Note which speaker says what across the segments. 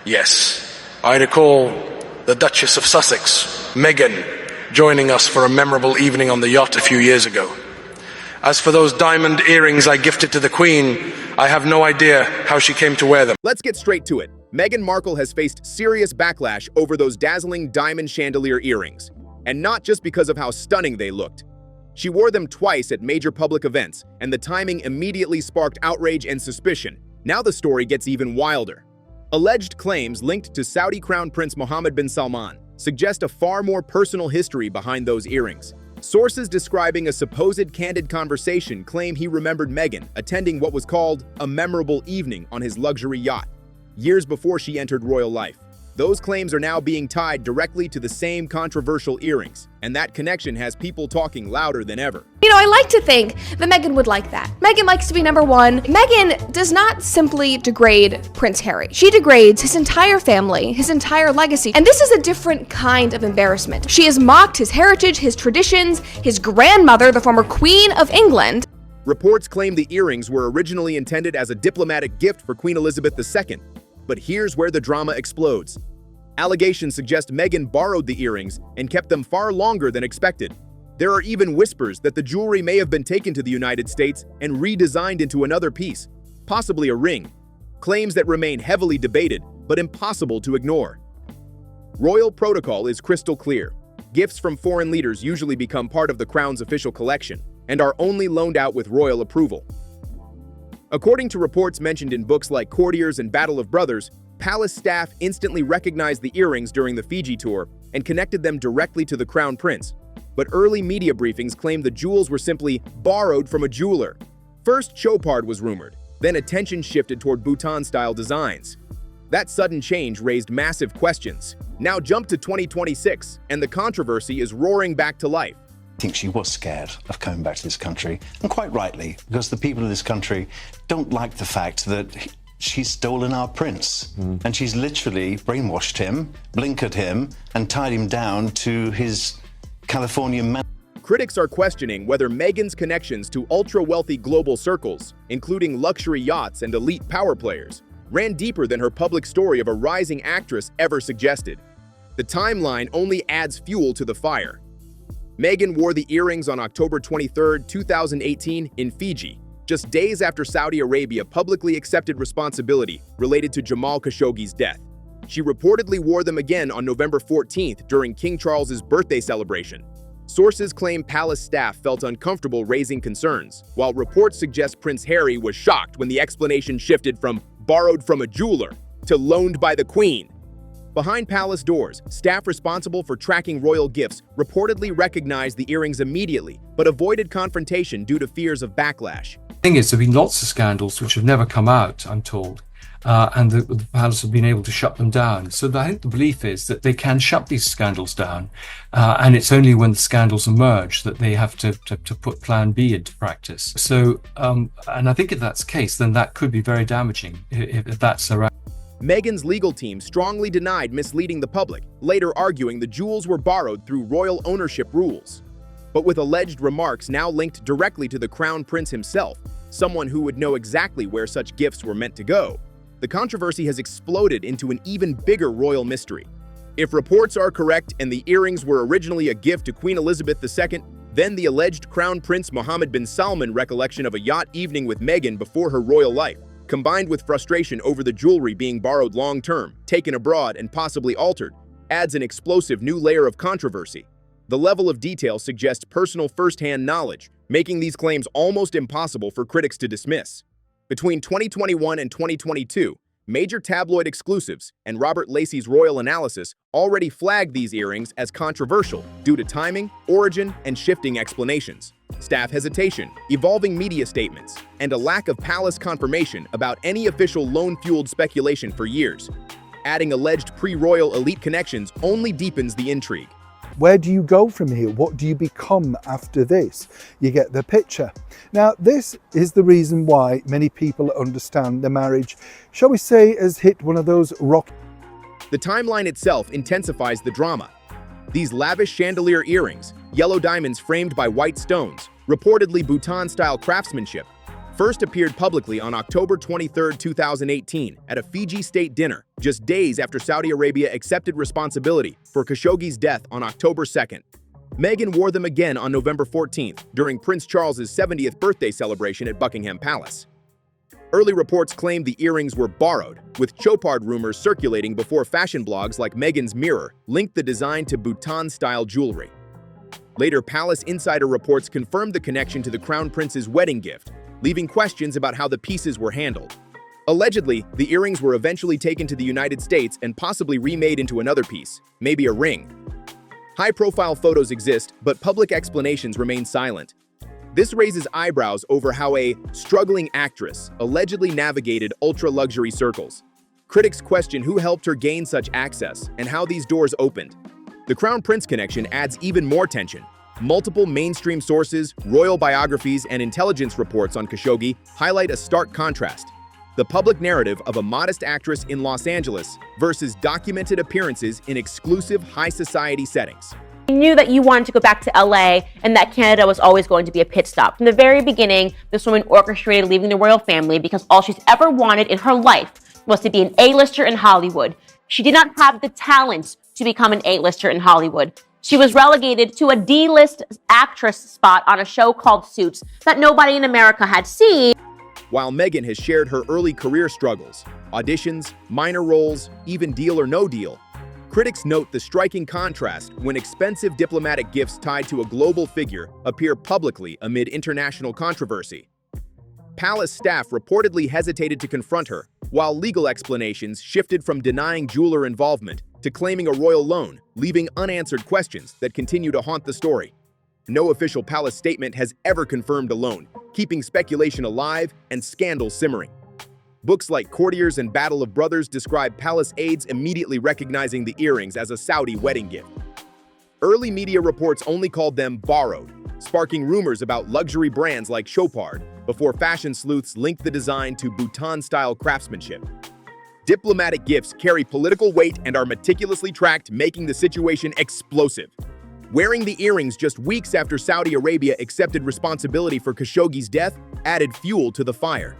Speaker 1: Yes, I recall the Duchess of Sussex, Meghan, joining us for a memorable evening on the yacht a few years ago. As for those diamond earrings I gifted to the Queen, I have no idea how she came to wear them.
Speaker 2: Let's get straight to it. Meghan Markle has faced serious backlash over those dazzling diamond chandelier earrings. And not just because of how stunning they looked. She wore them twice at major public events, and the timing immediately sparked outrage and suspicion. Now the story gets even wilder. Alleged claims linked to Saudi Crown Prince Mohammed bin Salman suggest a far more personal history behind those earrings. Sources describing a supposed candid conversation claim he remembered Meghan attending what was called a memorable evening on his luxury yacht, years before she entered royal life. Those claims are now being tied directly to the same controversial earrings, and that connection has people talking louder than ever.
Speaker 3: You know, I like to think that Meghan would like that. Meghan likes to be number one. Meghan does not simply degrade Prince Harry. She degrades his entire family, his entire legacy. And this is a different kind of embarrassment. She has mocked his heritage, his traditions, his grandmother, the former Queen of England.
Speaker 2: Reports claim the earrings were originally intended as a diplomatic gift for Queen Elizabeth II. But here's where the drama explodes. Allegations suggest Meghan borrowed the earrings and kept them far longer than expected. There are even whispers that the jewelry may have been taken to the United States and redesigned into another piece, possibly a ring. Claims that remain heavily debated, but impossible to ignore. Royal protocol is crystal clear. Gifts from foreign leaders usually become part of the Crown's official collection and are only loaned out with royal approval. According to reports mentioned in books like Courtiers and Battle of Brothers, palace staff instantly recognized the earrings during the Fiji tour and connected them directly to the Crown Prince. But early media briefings claimed the jewels were simply borrowed from a jeweler. First, chopard was rumored, then attention shifted toward Bhutan-style designs. That sudden change raised massive questions. Now jump to 2026, and the controversy is roaring back to life.
Speaker 4: I think she was scared of coming back to this country, and quite rightly, because the people of this country don't like the fact that she's stolen our prince. And she's literally brainwashed him, blinkered him, and tied him down to his Californian man.
Speaker 2: Critics are questioning whether Meghan's connections to ultra-wealthy global circles, including luxury yachts and elite power players, ran deeper than her public story of a rising actress ever suggested. The timeline only adds fuel to the fire. Meghan wore the earrings on October 23, 2018 in Fiji, just days after Saudi Arabia publicly accepted responsibility related to Jamal Khashoggi's death. She reportedly wore them again on November 14th during King Charles's birthday celebration. Sources claim palace staff felt uncomfortable raising concerns, while reports suggest Prince Harry was shocked when the explanation shifted from borrowed from a jeweler to loaned by the Queen. Behind palace doors, staff responsible for tracking royal gifts reportedly recognized the earrings immediately, but avoided confrontation due to fears of backlash.
Speaker 5: The thing is, there have been lots of scandals which have never come out, I'm told, and the palace have been able to shut them down. So I think the belief is that they can shut these scandals down, and it's only when the scandals emerge that they have to put Plan B into practice. So, and I think if that's the case, then that could be very damaging if that's around.
Speaker 2: Meghan's legal team strongly denied misleading the public, later arguing the jewels were borrowed through royal ownership rules. But with alleged remarks now linked directly to the Crown Prince himself, someone who would know exactly where such gifts were meant to go, the controversy has exploded into an even bigger royal mystery. If reports are correct and the earrings were originally a gift to Queen Elizabeth II, then the alleged Crown Prince Mohammed bin Salman recollection of a yacht evening with Meghan before her royal life, combined with frustration over the jewelry being borrowed long-term, taken abroad, and possibly altered, adds an explosive new layer of controversy. The level of detail suggests personal first-hand knowledge, making these claims almost impossible for critics to dismiss. Between 2021 and 2022, major tabloid exclusives and Robert Lacey's royal analysis already flagged these earrings as controversial due to timing, origin, and shifting explanations. Staff hesitation, evolving media statements, and a lack of palace confirmation about any official loan-fueled speculation for years. Adding alleged pre-royal elite connections only deepens the intrigue.
Speaker 6: Where do you go from here? What do you become after this? You get the picture. Now, this is the reason why many people understand the marriage, shall we say, has hit one of those rock.
Speaker 2: The timeline itself intensifies the drama. These lavish chandelier earrings, yellow diamonds framed by white stones, reportedly Bhutan-style craftsmanship, first appeared publicly on October 23, 2018, at a Fiji state dinner, just days after Saudi Arabia accepted responsibility for Khashoggi's death on October 2nd. Meghan wore them again on November 14th during Prince Charles's 70th birthday celebration at Buckingham Palace. Early reports claimed the earrings were borrowed, with chopard rumors circulating before fashion blogs like Meghan's Mirror linked the design to Bhutan-style jewelry. Later, Palace insider reports confirmed the connection to the Crown Prince's wedding gift, leaving questions about how the pieces were handled. Allegedly, the earrings were eventually taken to the United States and possibly remade into another piece, maybe a ring. High-profile photos exist, but public explanations remain silent. This raises eyebrows over how a struggling actress allegedly navigated ultra-luxury circles. Critics question who helped her gain such access and how these doors opened. The Crown Prince connection adds even more tension. Multiple mainstream sources, royal biographies, and intelligence reports on Khashoggi highlight a stark contrast. The public narrative of a modest actress in Los Angeles versus documented appearances in exclusive high-society settings.
Speaker 7: I knew that you wanted to go back to LA and that Canada was always going to be a pit stop. From the very beginning, this woman orchestrated leaving the royal family because all she's ever wanted in her life was to be an A-lister in Hollywood. She did not have the talent to become an A-lister in Hollywood. She was relegated to a D-list actress spot on a show called Suits that nobody in America had seen.
Speaker 2: While Meghan has shared her early career struggles, auditions, minor roles, even Deal or No Deal, critics note the striking contrast when expensive diplomatic gifts tied to a global figure appear publicly amid international controversy. Palace staff reportedly hesitated to confront her, while legal explanations shifted from denying jeweler involvement to claiming a royal loan, leaving unanswered questions that continue to haunt the story. No official palace statement has ever confirmed a loan, keeping speculation alive and scandal simmering. Books like Courtiers and Battle of Brothers describe palace aides immediately recognizing the earrings as a Saudi wedding gift. Early media reports only called them borrowed, sparking rumors about luxury brands like Chopard, before fashion sleuths linked the design to Bhutan-style craftsmanship. Diplomatic gifts carry political weight and are meticulously tracked, making the situation explosive. Wearing the earrings just weeks after Saudi Arabia accepted responsibility for Khashoggi's death added fuel to the fire.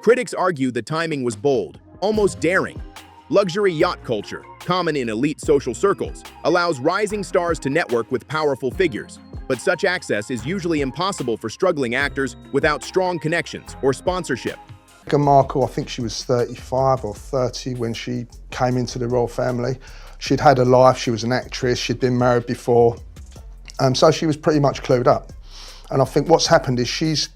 Speaker 2: Critics argue the timing was bold, almost daring. Luxury yacht culture, common in elite social circles, allows rising stars to network with powerful figures, but such access is usually impossible for struggling actors without strong connections or sponsorship.
Speaker 8: Meghan Markle, I think she was 35 or 30 when she came into the royal family. She'd had a life, she was an actress, she'd been married before, so she was pretty much clued up. And I think what's happened is she's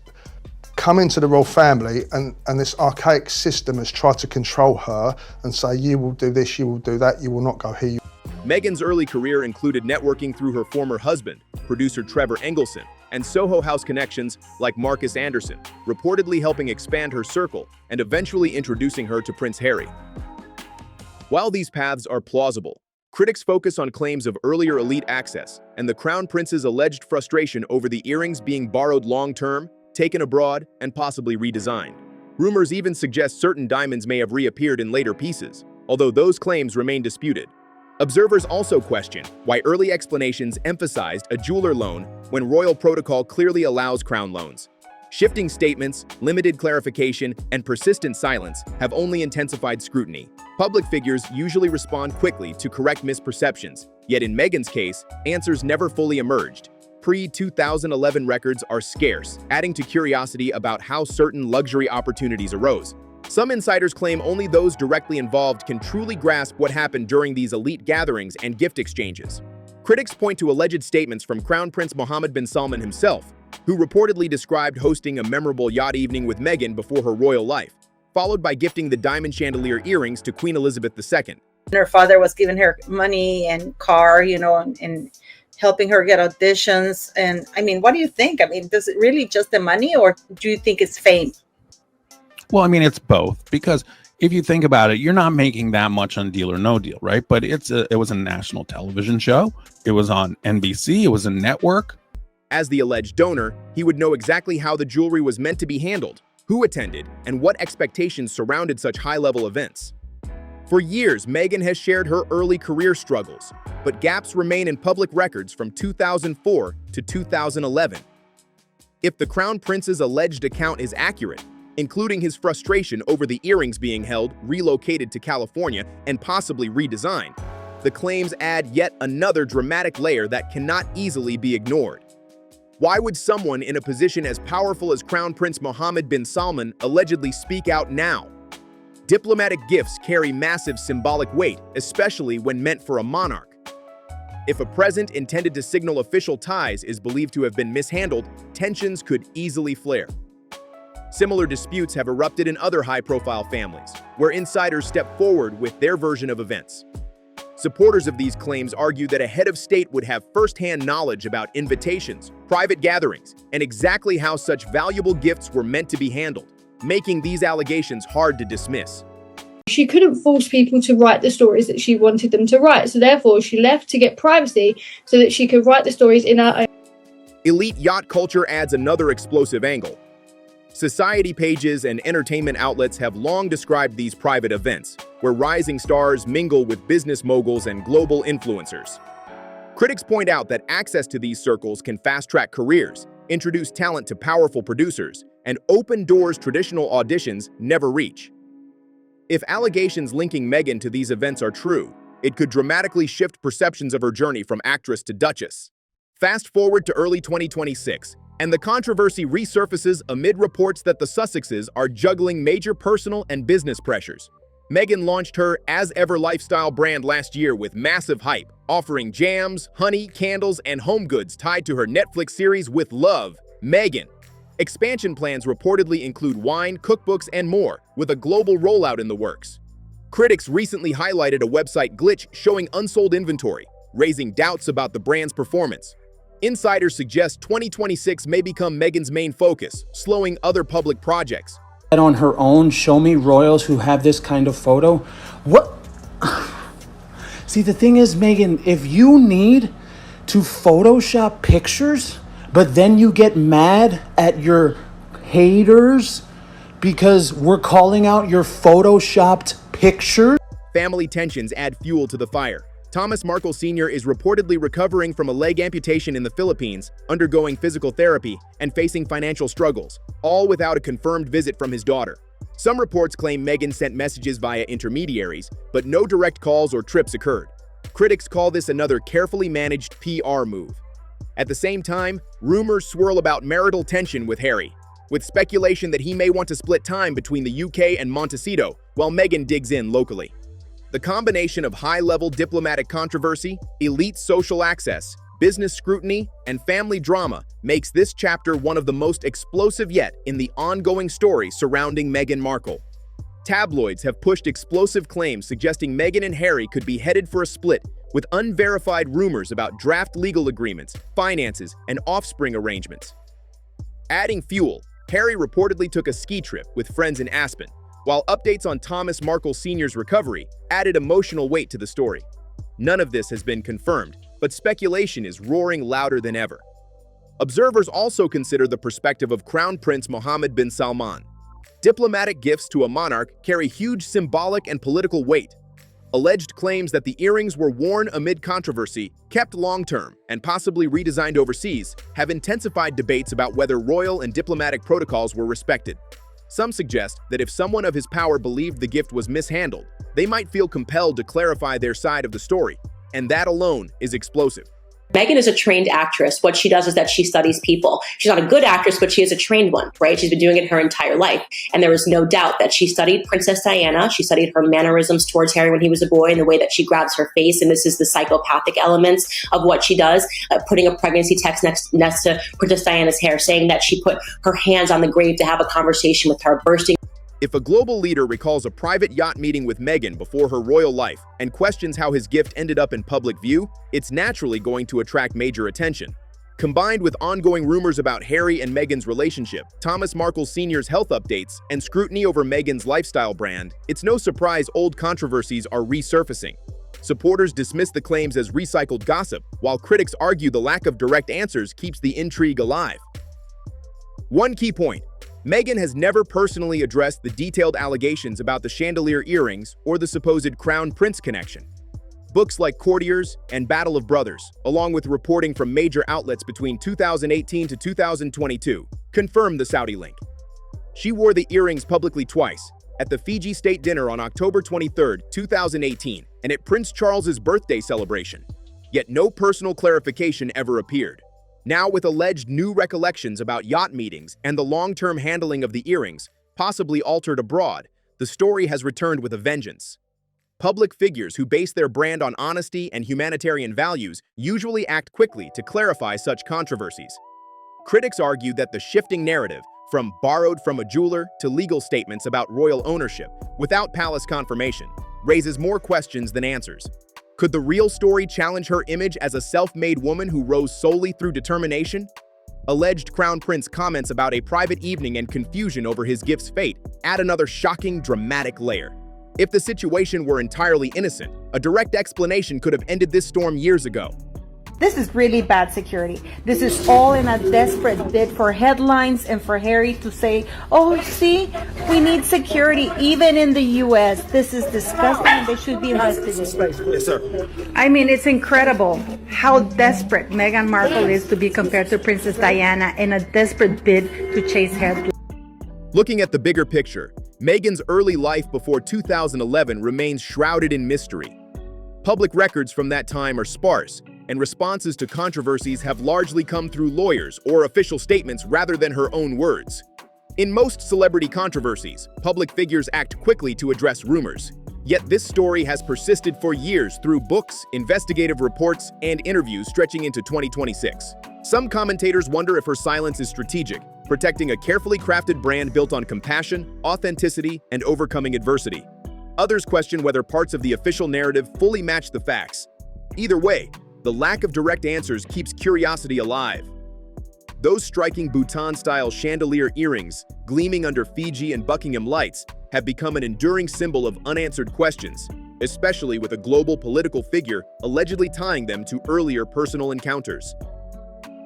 Speaker 8: come into the royal family and this archaic system has tried to control her and say, you will do this, you will do that, you will not go here.
Speaker 2: Meghan's early career included networking through her former husband, producer Trevor Engelson, and Soho House connections like Marcus Anderson, reportedly helping expand her circle and eventually introducing her to Prince Harry. While these paths are plausible, critics focus on claims of earlier elite access and the Crown Prince's alleged frustration over the earrings being borrowed long-term, taken abroad, and possibly redesigned. Rumors even suggest certain diamonds may have reappeared in later pieces, although those claims remain disputed. Observers also question why early explanations emphasized a jeweler loan when royal protocol clearly allows crown loans. Shifting statements, limited clarification, and persistent silence have only intensified scrutiny. Public figures usually respond quickly to correct misperceptions, yet in Meghan's case, answers never fully emerged. Pre-2011 records are scarce, adding to curiosity about how certain luxury opportunities arose. Some insiders claim only those directly involved can truly grasp what happened during these elite gatherings and gift exchanges. Critics point to alleged statements from Crown Prince Mohammed bin Salman himself, who reportedly described hosting a memorable yacht evening with Meghan before her royal life, followed by gifting the diamond chandelier earrings to Queen Elizabeth II.
Speaker 9: Her father was giving her money and car, and helping her get auditions. And I mean, what do you think? I mean, does it really just the money, or do you think it's fame?
Speaker 10: Well, I mean, it's both, because if you think about it, you're not making that much on Deal or No Deal, right? But it was a national television show. It was on NBC. It was a network.
Speaker 2: As the alleged donor, he would know exactly how the jewelry was meant to be handled, who attended, and what expectations surrounded such high-level events. For years, Meghan has shared her early career struggles, but gaps remain in public records from 2004 to 2011. If the Crown Prince's alleged account is accurate, including his frustration over the earrings being held, relocated to California, and possibly redesigned, the claims add yet another dramatic layer that cannot easily be ignored. Why would someone in a position as powerful as Crown Prince Mohammed bin Salman allegedly speak out now? Diplomatic gifts carry massive symbolic weight, especially when meant for a monarch. If a present intended to signal official ties is believed to have been mishandled, tensions could easily flare. Similar disputes have erupted in other high-profile families, where insiders step forward with their version of events. Supporters of these claims argue that a head of state would have first-hand knowledge about invitations, private gatherings, and exactly how such valuable gifts were meant to be handled, making these allegations hard to dismiss.
Speaker 11: She couldn't force people to write the stories that she wanted them to write, so therefore she left to get privacy so that she could write the stories in her own.
Speaker 2: Elite yacht culture adds another explosive angle. Society pages and entertainment outlets have long described these private events, where rising stars mingle with business moguls and global influencers. Critics point out that access to these circles can fast-track careers, introduce talent to powerful producers, and open doors traditional auditions never reach. If allegations linking Meghan to these events are true, it could dramatically shift perceptions of her journey from actress to duchess. Fast forward to early 2026, and the controversy resurfaces amid reports that the Sussexes are juggling major personal and business pressures. Meghan launched her As Ever lifestyle brand last year with massive hype, offering jams, honey, candles, and home goods tied to her Netflix series With Love, Meghan. Expansion plans reportedly include wine, cookbooks, and more, with a global rollout in the works. Critics recently highlighted a website glitch showing unsold inventory, raising doubts about the brand's performance. Insiders suggest 2026 may become Meghan's main focus, slowing other public projects.
Speaker 12: On her own, show me royals who have this kind of photo. What? See, the thing is, Meghan, if you need to Photoshop pictures, but then you get mad at your haters because we're calling out your Photoshopped pictures.
Speaker 2: Family tensions add fuel to the fire. Thomas Markle Sr. is reportedly recovering from a leg amputation in the Philippines, undergoing physical therapy, and facing financial struggles, all without a confirmed visit from his daughter. Some reports claim Meghan sent messages via intermediaries, but no direct calls or trips occurred. Critics call this another carefully managed PR move. At the same time, rumors swirl about marital tension with Harry, with speculation that he may want to split time between the UK and Montecito, while Meghan digs in locally. The combination of high-level diplomatic controversy, elite social access, business scrutiny, and family drama makes this chapter one of the most explosive yet in the ongoing story surrounding Meghan Markle. Tabloids have pushed explosive claims suggesting Meghan and Harry could be headed for a split, with unverified rumors about draft legal agreements, finances, and offspring arrangements. Adding fuel, Harry reportedly took a ski trip with friends in Aspen, while updates on Thomas Markle Sr.'s recovery added emotional weight to the story. None of this has been confirmed, but speculation is roaring louder than ever. Observers also consider the perspective of Crown Prince Mohammed bin Salman. Diplomatic gifts to a monarch carry huge symbolic and political weight. Alleged claims that the earrings were worn amid controversy, kept long-term, and possibly redesigned overseas, have intensified debates about whether royal and diplomatic protocols were respected. Some suggest that if someone of his power believed the gift was mishandled, they might feel compelled to clarify their side of the story, and that alone is explosive.
Speaker 7: Meghan is a trained actress. What she does is that she studies people. She's not a good actress, but she is a trained one, right? She's been doing it her entire life. And there is no doubt that she studied Princess Diana. She studied her mannerisms towards Harry when he was a boy and the way that she grabs her face. And this is the psychopathic elements of what she does, putting a pregnancy text next to Princess Diana's hair, saying that she put her hands on the grave to have a conversation with her, bursting.
Speaker 2: If a global leader recalls a private yacht meeting with Meghan before her royal life and questions how his gift ended up in public view, it's naturally going to attract major attention. Combined with ongoing rumors about Harry and Meghan's relationship, Thomas Markle Sr.'s health updates, and scrutiny over Meghan's lifestyle brand, it's no surprise old controversies are resurfacing. Supporters dismiss the claims as recycled gossip, while critics argue the lack of direct answers keeps the intrigue alive. One key point: Meghan has never personally addressed the detailed allegations about the chandelier earrings or the supposed Crown Prince connection. Books like Courtiers and Battle of Brothers, along with reporting from major outlets between 2018 to 2022, confirmed the Saudi link. She wore the earrings publicly twice, at the Fiji State Dinner on October 23, 2018, and at Prince Charles's birthday celebration. Yet no personal clarification ever appeared. Now, with alleged new recollections about yacht meetings and the long-term handling of the earrings, possibly altered abroad, the story has returned with a vengeance. Public figures who base their brand on honesty and humanitarian values usually act quickly to clarify such controversies. Critics argue that the shifting narrative, from borrowed from a jeweler to legal statements about royal ownership without palace confirmation, raises more questions than answers. Could the real story challenge her image as a self-made woman who rose solely through determination? Alleged Crown Prince comments about a private evening and confusion over his gift's fate add another shocking, dramatic layer. If the situation were entirely innocent, a direct explanation could have ended this storm years ago.
Speaker 13: This is really bad security. This is all in a desperate bid for headlines and for Harry to say, oh, see, we need security even in the U.S. This is disgusting and they should be investigated.
Speaker 2: Yes, sir.
Speaker 13: I mean, it's incredible how desperate Meghan Markle is to be compared to Princess Diana in a desperate bid to chase headlines.
Speaker 2: Looking at the bigger picture, Meghan's early life before 2011 remains shrouded in mystery. Public records from that time are sparse, and responses to controversies have largely come through lawyers or official statements rather than her own words. In most celebrity controversies, public figures act quickly to address rumors. Yet this story has persisted for years through books, investigative reports, and interviews stretching into 2026. Some commentators wonder if her silence is strategic, protecting a carefully crafted brand built on compassion, authenticity, and overcoming adversity. Others question whether parts of the official narrative fully match the facts. Either way, the lack of direct answers keeps curiosity alive. Those striking Bhutan-style chandelier earrings, gleaming under Fiji and Buckingham lights, have become an enduring symbol of unanswered questions, especially with a global political figure allegedly tying them to earlier personal encounters.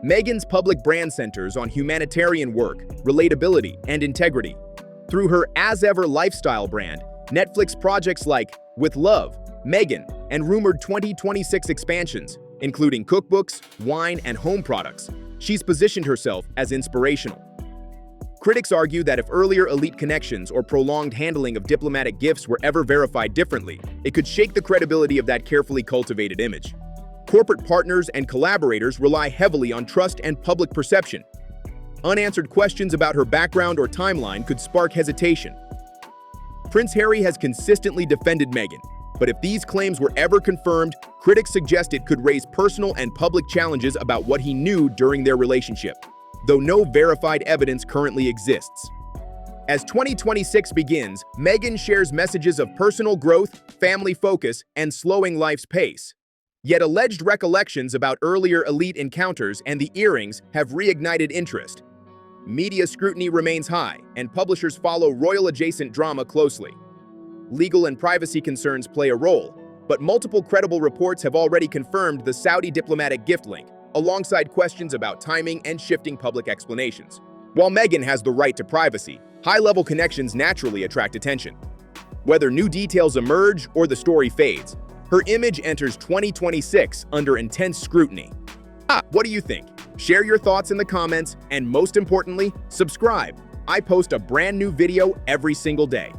Speaker 2: Meghan's public brand centers on humanitarian work, relatability, and integrity. Through her as-ever lifestyle brand, Netflix projects like With Love, Meghan, and rumored 2026 expansions, including cookbooks, wine, and home products, she's positioned herself as inspirational. Critics argue that if earlier elite connections or prolonged handling of diplomatic gifts were ever verified differently, it could shake the credibility of that carefully cultivated image. Corporate partners and collaborators rely heavily on trust and public perception. Unanswered questions about her background or timeline could spark hesitation. Prince Harry has consistently defended Meghan, but if these claims were ever confirmed, critics suggest it could raise personal and public challenges about what he knew during their relationship, though no verified evidence currently exists. As 2026 begins, Meghan shares messages of personal growth, family focus, and slowing life's pace. Yet alleged recollections about earlier elite encounters and the earrings have reignited interest. Media scrutiny remains high, and publishers follow royal-adjacent drama closely. Legal and privacy concerns play a role, but multiple credible reports have already confirmed the Saudi diplomatic gift link, alongside questions about timing and shifting public explanations. While Meghan has the right to privacy, high-level connections naturally attract attention. Whether new details emerge or the story fades, her image enters 2026 under intense scrutiny. What do you think? Share your thoughts in the comments, and most importantly, subscribe. I post a brand new video every single day.